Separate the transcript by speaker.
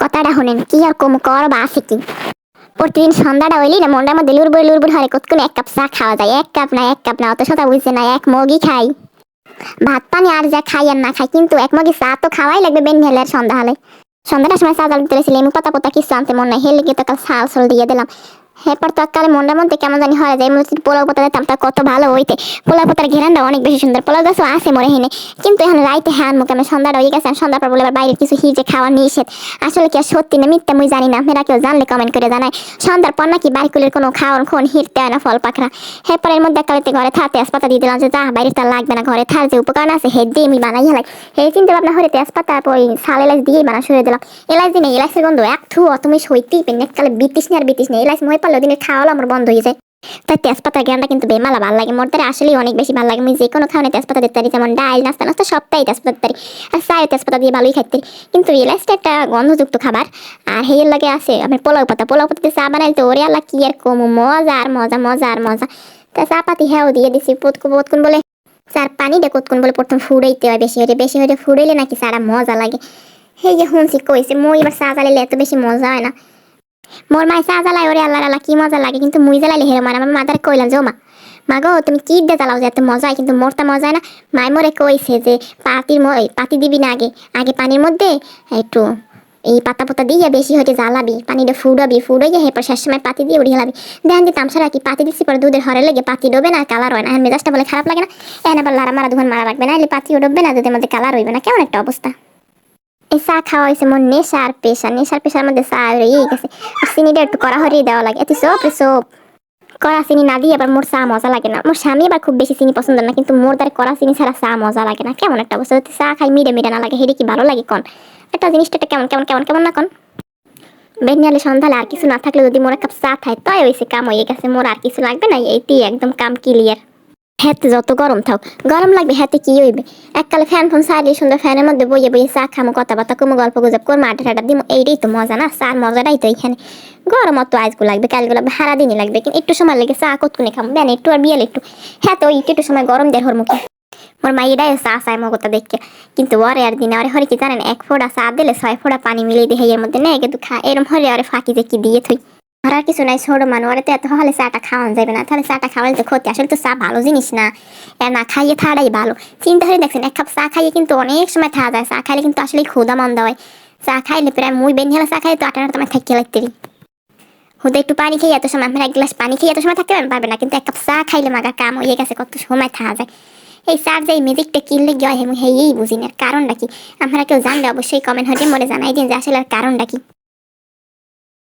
Speaker 1: কথাটা শুনেন কি আর কম কর বা আছে কি। প্রতিদিন সন্ধ্যাটা হইলি না মনটার মধ্যে লুড়বুড় লুড়বুড় হরে কতক্ষণ এক কাপ চা খাওয়া যায়, এক কাপ না অত শত বুঝছে না, এক মগই খাই। ভাত পানি আর যা খাই আর না খাই কিন্তু এক মগই চা তো খাওয়াই লাগবে বেন হেলে আর সন্ধ্যা হলে। সন্ধ্যাটার সময় চা জাল দিতে লেমু পাতা পাতা কিছু আনতে মন নাই, হেলে গিয়ে তো কাল ছাল ছল দিয়ে দিলাম। এরপর তো কালে মনটার মধ্যে কেমন জানি হয় যায়, পোলাও পাতা দিতাম তা কত ভালো হইতে। পোলাও পাতার ঘেরানটা অনেক বেশি সুন্দর, পোলাও গাছও আছে মরে হেনে। কিন্তু এখন রাইতে হ্যাঁ মুখে আমি সন্ধ্যাটা হয়ে গেছে, সন্ধ্যার পর বলে আবার বাইরের কিছু হিজে খাওয়া নিষেধ। আসলে কি আর সত্যি না মিথ্যা মুই জানি না, আপনারা কেউ জানলে কমেন্ট করে জানায়। সন্ধ্যার পর নাকি বাড়িকুলের কোনো খাওয়ার খন হিরতে হয় না ফল পাখরা। এরপর এর মধ্যে কালেতে ঘরে থাকতে তেজপাতা দিয়ে দিলাম যে যা বাইরে তার লাগবে না, ঘরে থার যে উপকরণ আছে হেড দিয়ে আমি বানাই হেলাই। এই চিন্তা ভাবনা হরে তেজপাতা ওই সাল এলাচ দিয়ে বানা শুরু দিলাম। এলাচ দিনে এলাচের গন্ধ এক থু তুমি সইতেই পেন কালে বিতিস না আর বিতিস না, এলাচ মই পারলো দিনে খাওয়ালো আমার বন্ধ হয়ে যায়। তাই তেজপাতার জ্ঞানটা কিন্তু বেমালা ভালো লাগে, মোর দ্বারা আসলেই অনেক বেশি ভালো লাগে। আমি যে কোনো খাওয়ানে তেজপাতা দিতে পারি, যেমন ডাল নাস্তা নাস্তা সবটাই তেজপাতা দিতে পারি, আর চায়ে তেজপাতা দিয়ে ভালোই খাইতে পারি। কিন্তু এলাচটা একটা গন্ধযুক্ত খাবার। আর হেয়ের লাগে আছে আমার পোলাও পাতা দিয়ে চা বানাইলে তো ওরে আল্লাহ কি আর কমু, মজা আর মজা মজা আর মজা। তা চা পাতি হ্যাঁ দিয়ে দিছি পতকুন বলে। চার পানিটা কতক্ষণ বলে প্রথম ফুড়াইতে হয়, বেশি হয়ে ফুড়াইলে নাকি সারা মজা লাগে। সেই যে শুনছি কইছে মই এবার চা জ্বালাইলে এত বেশি মজা হয় না। মোর মাই চা জ্বালায় ওরে আল্লাহ আল্লাহ কি মজা লাগে, কিন্তু মুই জ্বালাইলে হেরো মানে আমার মাদারে কইলাম যে ও মা গো তুমি কি দিয়ে জ্বালাও যে এত মজা হয়, কিন্তু মোরটা মজা হয় না। মাই মোরে কইছে যে পাতি দিবি না, আগে আগে পানির মধ্যে একটু এই পাতা পোতা দিয়ে বেশি হইতে জ্বালাবি, পানিটা ফুড়াইয়া এরপর শেষ সময় পাতি দিয়ে উড়িয়ে লাবি। দেখেন যে তামসা রাখি পাতি দিচ্ছি পরে দুধের হরে লেগে পাতি ডোবে না, কালার হয় না, মেজাজটা বলে খারাপ লাগে না। এখন আবার লারা মারা দুহান মারা লাগবে না, এলে পাতিও ডুববে না, দুধের মধ্যে কালার হইবে না, কেমন একটা অবস্থা। এই চা খাওয়া হয়েছে মোর নেশার মধ্যে চা রয়েই গেছে। আর চিনিটা একটু কড়া হরিয়ে দেওয়া লাগে, এত সোপ কড়া চিনি না দিয়ে আবার মোর চা মজা লাগে না। মোর স্বামী আবার খুব বেশি চিনি পছন্দ না, কিন্তু মোর দ্বারা কড়া চিনি ছাড়া চা মজা লাগে না, কেমন একটা অবস্থা। চা খাই মিডে না লাগে, হেরে কি ভালো লাগে কন একটা জিনিসটা কেমন কেমন কেমন কেমন না কন। বেনিয়ালে সন্ধ্যালে আর কিছু না থাকলে যদি মোর এক কাপ চা খাই তাই হয়েছে, কাম হয়ে গেছে, মোর আর কিছু লাগবে না, এইটি একদম কাম ক্লিয়ার। হাতে যত গরম থাক গরম লাগবে, হাতে কি হইবে। এককালে ফ্যান সাইলে সুন্দর ফ্যানের মধ্যে বইয়ে চা খামো, কথাবার্তা কমো, গল্প গুজব করবো, আড্ডা দিব, এইটাই তো মজা না, চার মজাটাই তো এইখানে। গরম অত আজগু লাগবে কালগুলো লাগবে সারা দিনই লাগবে, কিন্তু একটু সময় লাগে চা কতক্ষণে খাবো, বেন একটু আর বিয়েল একটু। হ্যাঁ তো একটু সময় গরম দেয় হর মুখে। মোর মাইয়েরাই চা চায় মগতা দেখে, কিন্তু ওরে আর দিনে ওরে হরে কি জানেন, এক ফোঁটা চা দিলে 6 ফোঁটা পানি মিলিয়ে দিয়ে এর মধ্যে নেই কিন্তু খা, এরম হরে আরে ফাঁকি যে কি দিয়ে থই। আর আর কিছু নাই, ছোট মানুষ ওরে তো এত হলে চাটা খাওয়ানো যাবে না, তাহলে চাটা খাওয়ালে তো ক্ষতি, আসলে তো চা ভালো জিনিস না, এর না খাইয়ে থাকাই ভালো। চিন্তা করে দেখছেন এক কাপ চা খাইয়ে কিন্তু অনেক সময় থাকা যায়, চা খাইলে কিন্তু আসলে ক্ষুধা মন্দা হয়। চা খাইলে প্রায় মুই বেনিয়ালা চা খাইলে তো 8 তোমার থাকতে লাগতে হুদা একটু পানি খেয়ে এত সময়, আপনার এক গ্লাস পানি খেয়ে এত সময় থাকতে পারবে না, কিন্তু এক কাপ চা খাইলে মাগা কাম হয়ে গেছে, কত সময় থাকা যায়। এই চার যে মিউজিকটা কিনলে গিয়ে হেই বুঝি না কারণটা কি, আপনারা কেউ জানলে অবশ্যই কমেন্ট হতে মনে জানাই দিন যে আসলে কারণটা কি।